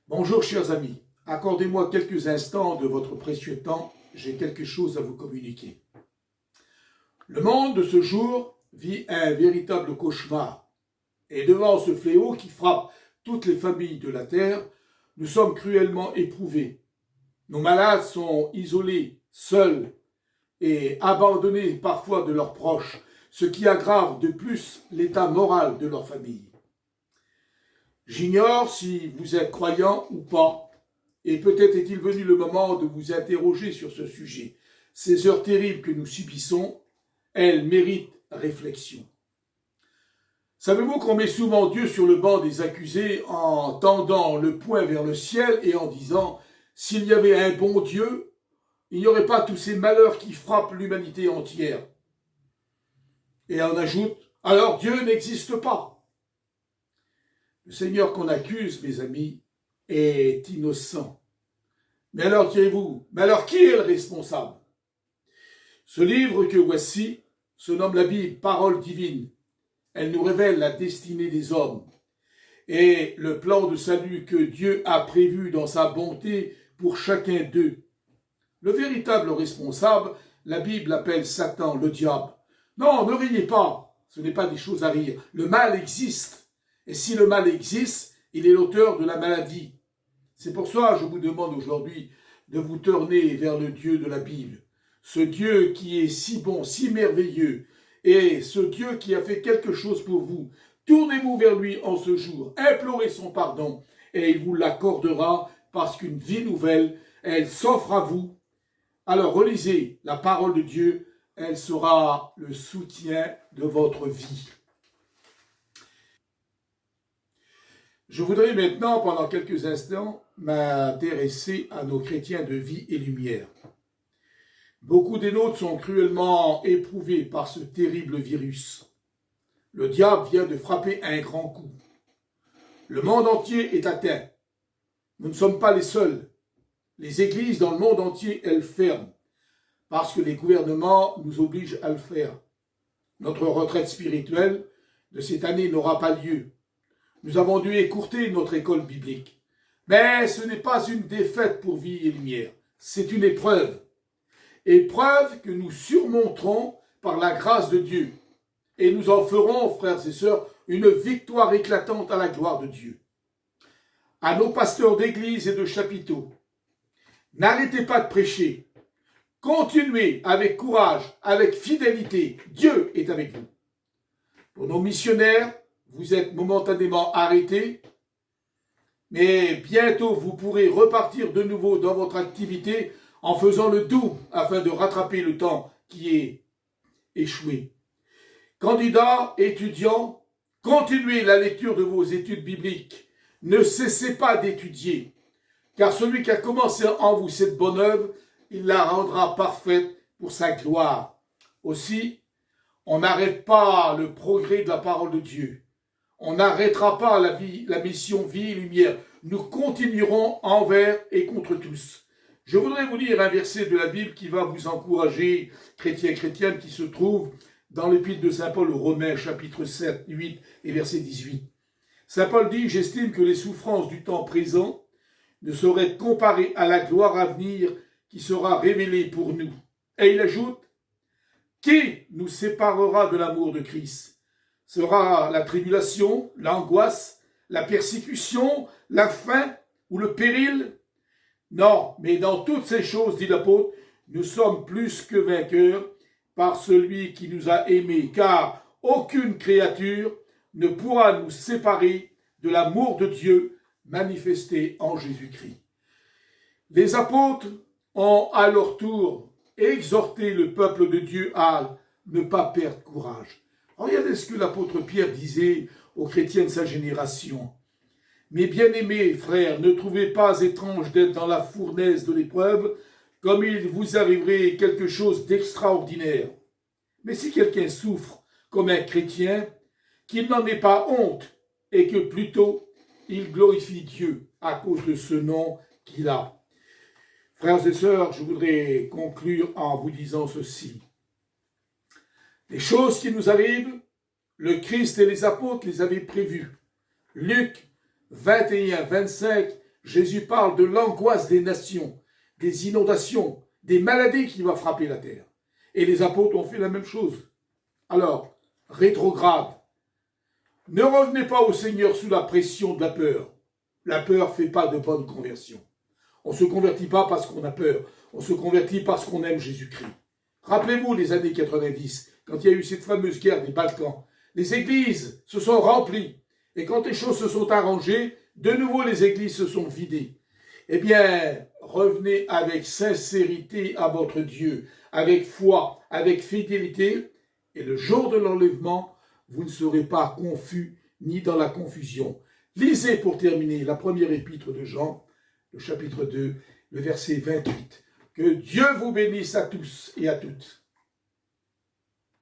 Bonjour chers amis, accordez-moi quelques instants de votre précieux temps, j'ai quelque chose à vous communiquer. Le monde de ce jour vit un véritable cauchemar et devant ce fléau qui frappe toutes les familles de la terre, nous sommes cruellement éprouvés. Nos malades sont isolés, seuls et abandonnés parfois de leurs proches, ce qui aggrave de plus l'état moral de leur famille. J'ignore si vous êtes croyant ou pas, et peut-être est-il venu le moment de vous interroger sur ce sujet. Ces heures terribles que nous subissons, elles méritent réflexion. Savez-vous qu'on met souvent Dieu sur le banc des accusés en tendant le poing vers le ciel et en disant « S'il y avait un bon Dieu, il n'y aurait pas tous ces malheurs qui frappent l'humanité entière. » Et on ajoute « Alors Dieu n'existe pas. » Le Seigneur qu'on accuse, mes amis, est innocent. Mais alors, direz-vous, mais alors qui est le responsable? Ce livre que voici se nomme la Bible, parole divine. Elle nous révèle la destinée des hommes et le plan de salut que Dieu a prévu dans sa bonté pour chacun d'eux. Le véritable responsable, la Bible appelle Satan, le diable. Non, ne riez pas, ce n'est pas des choses à rire. Le mal existe. Et si le mal existe, il est l'auteur de la maladie. C'est pour ça que je vous demande aujourd'hui de vous tourner vers le Dieu de la Bible. Ce Dieu qui est si bon, si merveilleux, et ce Dieu qui a fait quelque chose pour vous. Tournez-vous vers lui en ce jour, implorez son pardon, et il vous l'accordera parce qu'une vie nouvelle, elle s'offre à vous. Alors relisez la parole de Dieu, elle sera le soutien de votre vie. Je voudrais maintenant, pendant quelques instants, m'intéresser à nos chrétiens de vie et lumière. Beaucoup des nôtres sont cruellement éprouvés par ce terrible virus. Le diable vient de frapper un grand coup. Le monde entier est atteint. Nous ne sommes pas les seuls. Les églises dans le monde entier, elles ferment, parce que les gouvernements nous obligent à le faire. Notre retraite spirituelle de cette année n'aura pas lieu. Nous avons dû écourter notre école biblique. Mais ce n'est pas une défaite pour vie et lumière, c'est une épreuve. Épreuve que nous surmonterons par la grâce de Dieu. Et nous en ferons, frères et sœurs, une victoire éclatante à la gloire de Dieu. À nos pasteurs d'église et de chapiteaux, n'arrêtez pas de prêcher. Continuez avec courage, avec fidélité. Dieu est avec vous. Pour nos missionnaires, vous êtes momentanément arrêtés, mais bientôt vous pourrez repartir de nouveau dans votre activité en faisant le double afin de rattraper le temps qui est échoué. Candidats, étudiants, continuez la lecture de vos études bibliques. Ne cessez pas d'étudier, car celui qui a commencé en vous cette bonne œuvre, il la rendra parfaite pour sa gloire. Aussi, on n'arrête pas le progrès de la parole de Dieu. On n'arrêtera pas la mission vie et lumière. Nous continuerons envers et contre tous. Je voudrais vous lire un verset de la Bible qui va vous encourager, chrétiens et chrétiennes, qui se trouve dans l'épître de Saint Paul aux Romains, chapitre 7, 8 et verset 18. Saint Paul dit « J'estime que les souffrances du temps présent ne sauraient être comparées à la gloire à venir qui sera révélée pour nous. » Et il ajoute « Qui nous séparera de l'amour de Christ ? Sera la tribulation, l'angoisse, la persécution, la faim ou le péril? Non, mais dans toutes ces choses, dit l'apôtre, nous sommes plus que vainqueurs par celui qui nous a aimés, car aucune créature ne pourra nous séparer de l'amour de Dieu manifesté en Jésus-Christ. Les apôtres ont à leur tour exhorté le peuple de Dieu à ne pas perdre courage. Regardez ce que l'apôtre Pierre disait aux chrétiens de sa génération. « Mes bien-aimés frères, ne trouvez pas étrange d'être dans la fournaise de l'épreuve, comme il vous arriverait quelque chose d'extraordinaire. Mais si quelqu'un souffre comme un chrétien, qu'il n'en ait pas honte, et que plutôt il glorifie Dieu à cause de ce nom qu'il a. » Frères et sœurs, je voudrais conclure en vous disant ceci. Les choses qui nous arrivent, le Christ et les apôtres les avaient prévues. Luc 21, 25, Jésus parle de l'angoisse des nations, des inondations, des maladies qui vont frapper la terre. Et les apôtres ont fait la même chose. Alors, rétrograde, ne revenez pas au Seigneur sous la pression de la peur. La peur ne fait pas de bonne conversion. On ne se convertit pas parce qu'on a peur. On se convertit parce qu'on aime Jésus-Christ. Rappelez-vous les années 90, quand il y a eu cette fameuse guerre des Balkans. Les églises se sont remplies. Et quand les choses se sont arrangées, de nouveau les églises se sont vidées. Eh bien, revenez avec sincérité à votre Dieu, avec foi, avec fidélité. Et le jour de l'enlèvement, vous ne serez pas confus ni dans la confusion. Lisez pour terminer la première épître de Jean, le chapitre 2, le verset 28. Que Dieu vous bénisse à tous et à toutes.